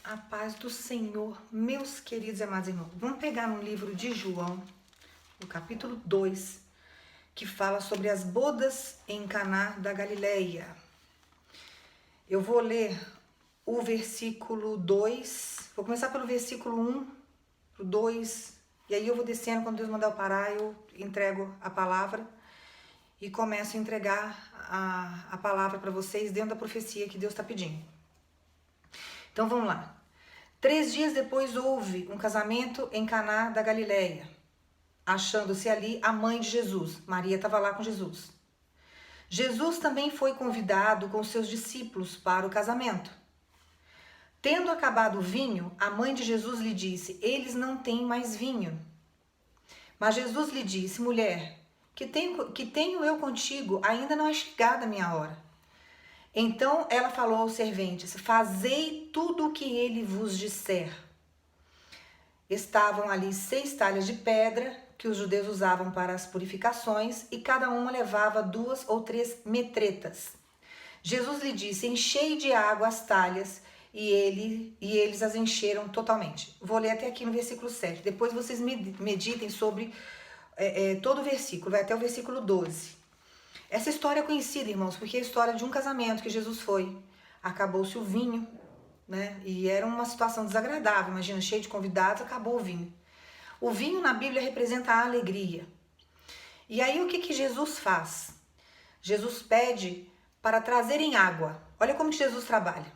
A paz do Senhor, meus queridos e amados irmãos. Vamos pegar no livro de João, no capítulo 2, que fala sobre as bodas em Caná da Galileia. Eu vou ler o versículo 2, vou começar pelo versículo 1, pro 2, e aí eu vou descendo, quando Deus mandar eu parar, eu entrego a palavra e começo a entregar a palavra para vocês dentro da profecia que Deus está pedindo. Então vamos lá. 3 dias depois houve um casamento em Caná da Galileia, achando-se ali a mãe de Jesus. Maria estava lá com Jesus. Jesus também foi convidado com seus discípulos para o casamento. Tendo acabado o vinho, a mãe de Jesus lhe disse: eles não têm mais vinho. Mas Jesus lhe disse: mulher, que tenho eu contigo? Ainda não é chegada a minha hora. Então ela falou aos serventes: fazei tudo o que ele vos disser. Estavam ali 6 talhas de pedra que os judeus usavam para as purificações, e cada uma levava 2 ou 3 metretas. Jesus lhe disse: enchei de água as talhas, e eles as encheram totalmente. Vou ler até aqui no versículo 7. Depois vocês meditem sobre todo o versículo, vai até o versículo 12. Essa história é conhecida, irmãos, porque é a história de um casamento que Jesus foi. Acabou-se o vinho, né? E era uma situação desagradável. Imagina, cheio de convidados, acabou o vinho. O vinho na Bíblia representa a alegria. E aí o que Jesus faz? Jesus pede para trazerem água. Olha como que Jesus trabalha.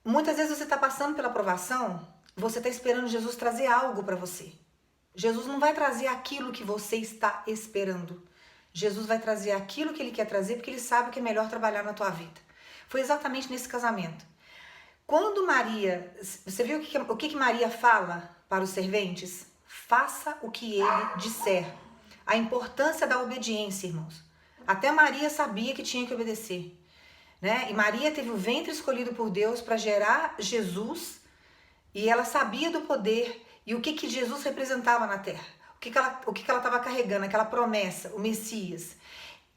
Muitas vezes você está passando pela provação, você está esperando Jesus trazer algo para você. Jesus não vai trazer aquilo que você está esperando. Jesus vai trazer aquilo que ele quer trazer, porque ele sabe que é melhor trabalhar na tua vida. Foi exatamente nesse casamento. Quando Maria, você viu o que Maria fala para os serventes? Faça o que ele disser. A importância da obediência, irmãos. Até Maria sabia que tinha que obedecer, né? E Maria teve o ventre escolhido por Deus para gerar Jesus, e ela sabia do poder e o que Jesus representava na terra. O que ela estava carregando, aquela promessa, o Messias.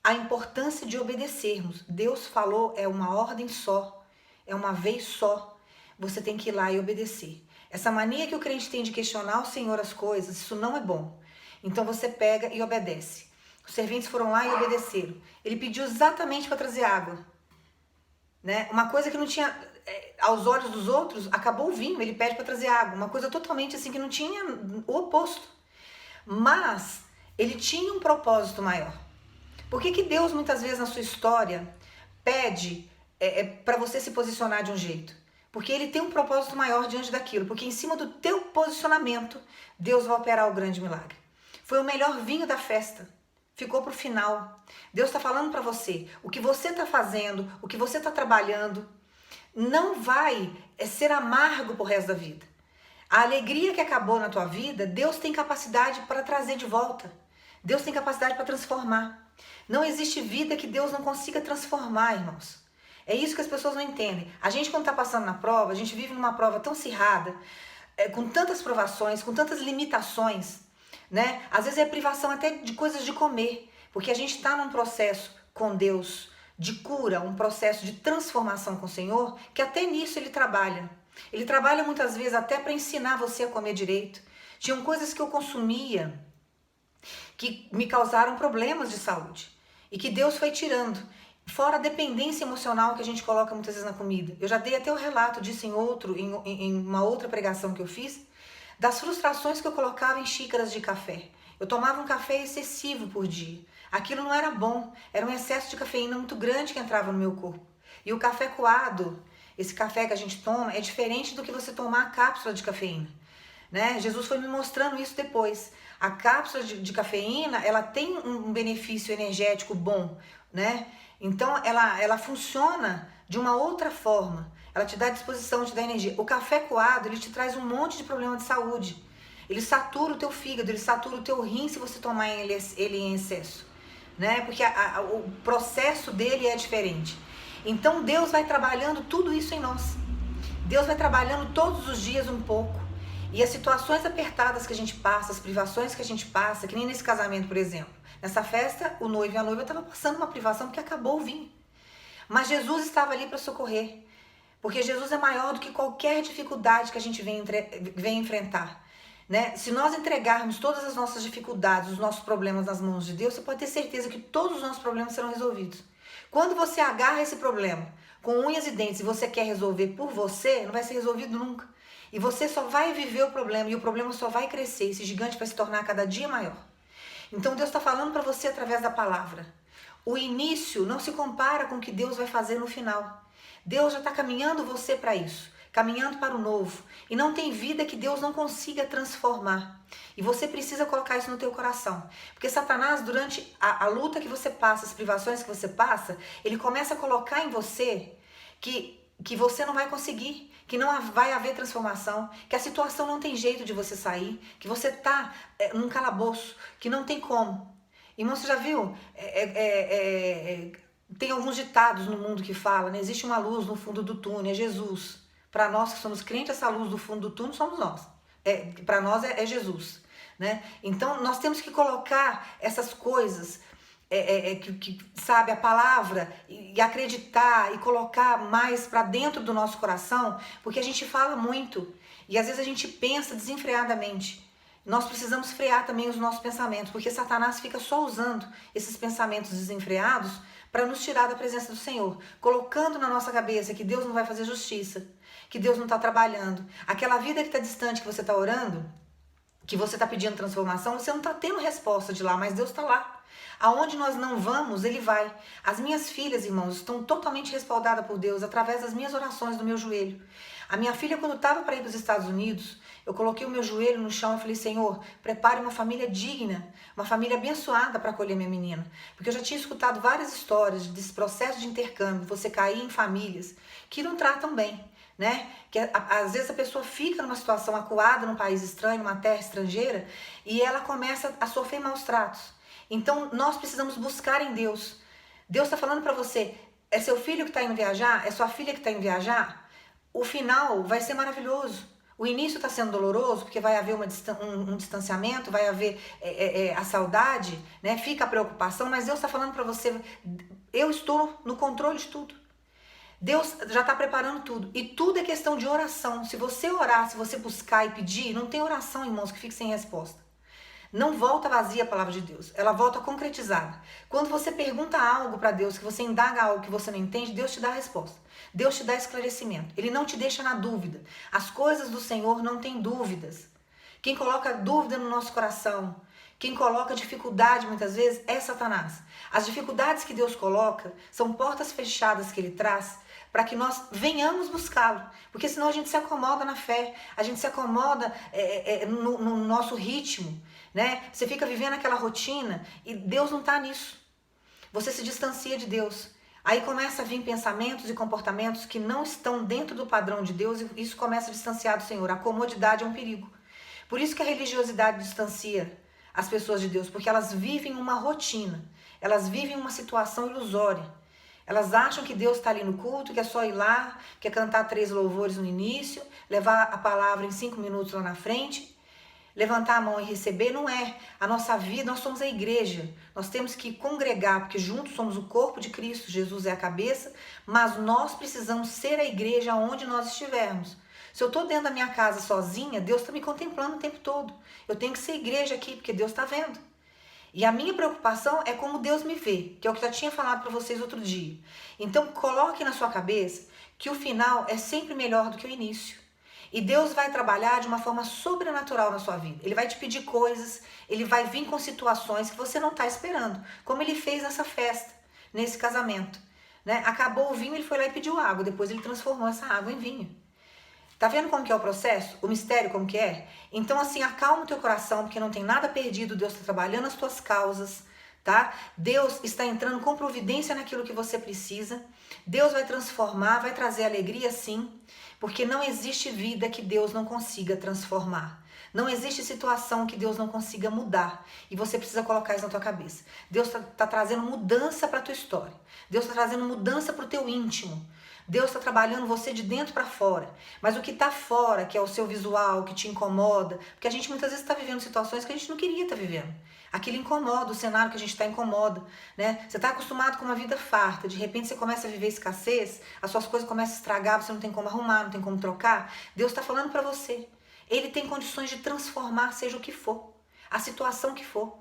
A importância de obedecermos. Deus falou, é uma ordem só, é uma vez só. Você tem que ir lá e obedecer. Essa mania que o crente tem de questionar ao Senhor as coisas, isso não é bom. Então você pega e obedece. Os serventes foram lá e obedeceram. Ele pediu exatamente para trazer água, né? Uma coisa que não tinha, aos olhos dos outros, acabou o vinho, ele pede para trazer água. Uma coisa totalmente assim que não tinha, o oposto. Mas ele tinha um propósito maior. Por que Deus muitas vezes na sua história pede para você se posicionar de um jeito? Porque ele tem um propósito maior diante daquilo. Porque em cima do teu posicionamento, Deus vai operar o grande milagre. Foi o melhor vinho da festa. Ficou para o final. Deus está falando para você. O que você está fazendo, o que você está trabalhando, não vai ser amargo pro resto da vida. A alegria que acabou na tua vida, Deus tem capacidade para trazer de volta. Deus tem capacidade para transformar. Não existe vida que Deus não consiga transformar, irmãos. É isso que as pessoas não entendem. A gente, quando está passando na prova, a gente vive numa prova tão acirrada, com tantas provações, com tantas limitações, né? Às vezes é privação até de coisas de comer, porque a gente está num processo com Deus de cura, um processo de transformação com o Senhor, que até nisso Ele trabalha. Ele trabalha muitas vezes até para ensinar você a comer direito. Tinham coisas que eu consumia que me causaram problemas de saúde e que Deus foi tirando. Fora a dependência emocional que a gente coloca muitas vezes na comida. Eu já dei até o relato disso em uma outra pregação que eu fiz, das frustrações que eu colocava em xícaras de café. Eu tomava um café excessivo por dia. Aquilo não era bom, era um excesso de cafeína muito grande que entrava no meu corpo. E o café coado, esse café que a gente toma, é diferente do que você tomar a cápsula de cafeína, né? Jesus foi me mostrando isso depois. A cápsula de cafeína, ela tem um benefício energético bom, né? Então, ela funciona de uma outra forma. Ela te dá disposição, te dá energia. O café coado, ele te traz um monte de problema de saúde. Ele satura o teu fígado, ele satura o teu rim se você tomar ele em excesso, né? Porque o processo dele é diferente. Então Deus vai trabalhando tudo isso em nós. Deus vai trabalhando todos os dias um pouco. E as situações apertadas que a gente passa, as privações que a gente passa, que nem nesse casamento, por exemplo. Nessa festa, o noivo e a noiva estavam passando uma privação porque acabou o vinho. Mas Jesus estava ali para socorrer. Porque Jesus é maior do que qualquer dificuldade que a gente vem enfrentar. Né? Se nós entregarmos todas as nossas dificuldades, os nossos problemas nas mãos de Deus, você pode ter certeza que todos os nossos problemas serão resolvidos. Quando você agarra esse problema com unhas e dentes e você quer resolver por você, não vai ser resolvido nunca. E você só vai viver o problema e o problema só vai crescer. Esse gigante vai se tornar cada dia maior. Então Deus está falando para você através da palavra. O início não se compara com o que Deus vai fazer no final. Deus já está caminhando você para isso, caminhando para o novo. E não tem vida que Deus não consiga transformar. E você precisa colocar isso no teu coração. Porque Satanás, durante a luta que você passa, as privações que você passa, ele começa a colocar em você que você não vai conseguir, que não vai haver transformação, que a situação não tem jeito de você sair, que você está num calabouço, que não tem como. Irmão, você já viu? Tem alguns ditados no mundo que falam, né? Existe uma luz no fundo do túnel, é Jesus. Para nós que somos crentes, essa luz do fundo do túnel somos nós. Para nós é Jesus. Né? Então, nós temos que colocar essas coisas, sabe, a palavra, e acreditar e colocar mais para dentro do nosso coração, porque a gente fala muito e às vezes a gente pensa desenfreadamente. Nós precisamos frear também os nossos pensamentos, porque Satanás fica só usando esses pensamentos desenfreados para nos tirar da presença do Senhor, colocando na nossa cabeça que Deus não vai fazer justiça, que Deus não está trabalhando. Aquela vida que está distante, que você está orando, que você está pedindo transformação, você não está tendo resposta de lá, mas Deus está lá. Aonde nós não vamos, Ele vai. As minhas filhas, irmãos, estão totalmente respaldadas por Deus através das minhas orações do meu joelho. A minha filha, quando estava para ir para os Estados Unidos, eu coloquei o meu joelho no chão e falei, Senhor, prepare uma família digna, uma família abençoada para acolher minha menina. Porque eu já tinha escutado várias histórias desse processo de intercâmbio, você cair em famílias que não tratam bem. Né? Que às vezes a pessoa fica numa situação acuada num país estranho, numa terra estrangeira, e ela começa a sofrer maus tratos. Então nós precisamos buscar em Deus. Deus está falando para você, é seu filho que está indo viajar? É sua filha que está indo viajar? O final vai ser maravilhoso. O início está sendo doloroso, porque vai haver um distanciamento, vai haver a saudade, né? Fica a preocupação, mas Deus está falando para você, eu estou no controle de tudo. Deus já está preparando tudo. E tudo é questão de oração. Se você orar, se você buscar e pedir, não tem oração, irmãos, que fique sem resposta. Não volta vazia a palavra de Deus. Ela volta concretizada. Quando você pergunta algo para Deus, que você indaga algo que você não entende, Deus te dá a resposta. Deus te dá esclarecimento. Ele não te deixa na dúvida. As coisas do Senhor não têm dúvidas. Quem coloca dúvida no nosso coração, quem coloca dificuldade muitas vezes é Satanás. As dificuldades que Deus coloca são portas fechadas que Ele traz para que nós venhamos buscá-lo. Porque senão a gente se acomoda na fé, a gente se acomoda no nosso ritmo, né? Você fica vivendo aquela rotina e Deus não está nisso. Você se distancia de Deus. Aí começa a vir pensamentos e comportamentos que não estão dentro do padrão de Deus e isso começa a distanciar do Senhor. A comodidade é um perigo. Por isso que a religiosidade distancia as pessoas de Deus, porque elas vivem uma rotina, elas vivem uma situação ilusória. Elas acham que Deus está ali no culto, que é só ir lá, que é cantar 3 louvores no início, levar a palavra em 5 minutos lá na frente, levantar a mão e receber. Não é. A nossa vida, nós somos a igreja. Nós temos que congregar, porque juntos somos o corpo de Cristo, Jesus é a cabeça, mas nós precisamos ser a igreja onde nós estivermos. Se eu estou dentro da minha casa sozinha, Deus está me contemplando o tempo todo. Eu tenho que ser igreja aqui, porque Deus está vendo. E a minha preocupação é como Deus me vê, que é o que eu já tinha falado para vocês outro dia. Então coloque na sua cabeça que o final é sempre melhor do que o início. E Deus vai trabalhar de uma forma sobrenatural na sua vida. Ele vai te pedir coisas, Ele vai vir com situações que você não está esperando. Como Ele fez nessa festa, nesse casamento. Né? Acabou o vinho, Ele foi lá e pediu água. Depois Ele transformou essa água em vinho. Tá vendo como que é o processo? O mistério como que é? Então assim, acalma o teu coração, porque não tem nada perdido. Deus está trabalhando as tuas causas, tá? Deus está entrando com providência naquilo que você precisa. Deus vai transformar, vai trazer alegria sim, porque não existe vida que Deus não consiga transformar. Não existe situação que Deus não consiga mudar. E você precisa colocar isso na tua cabeça. Deus está trazendo mudança para a tua história. Deus está trazendo mudança para o teu íntimo. Deus está trabalhando você de dentro para fora. Mas o que está fora, que é o seu visual, que te incomoda, porque a gente muitas vezes está vivendo situações que a gente não queria estar vivendo. Aquilo incomoda, o cenário que a gente está incomoda, né? Você está acostumado com uma vida farta, de repente você começa a viver escassez, as suas coisas começam a estragar, você não tem como arrumar, não tem como trocar. Deus está falando para você. Ele tem condições de transformar, seja o que for, a situação que for.